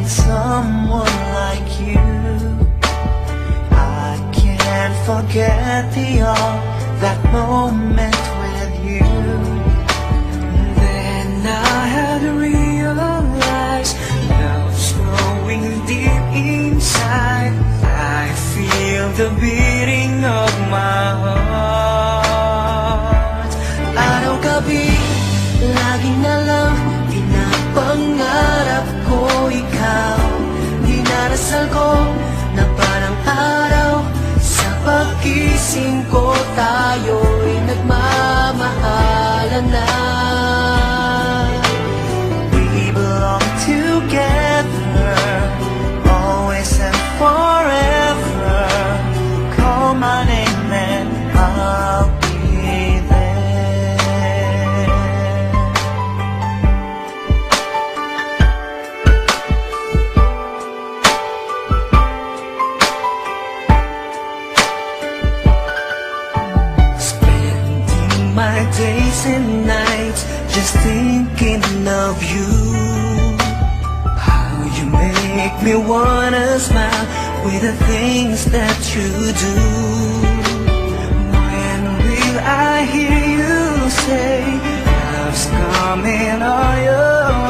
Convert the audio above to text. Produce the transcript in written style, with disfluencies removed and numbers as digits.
find someone like you. I can't forget that moment with you. Then I had realized love's growing deep inside. I feel the beating of my heart. Araw-gabi, laging alam, pinapangarap ko ikaw. Dinarasal ko na parang araw, sa pag-gising ko tayo'y nagmamahalan na. We belong together, always and forever. Call my name and I'll be there. Spending my days and nights just thinking of you. How you make me wanna smile with the things that you do. When will I hear you say love's coming on your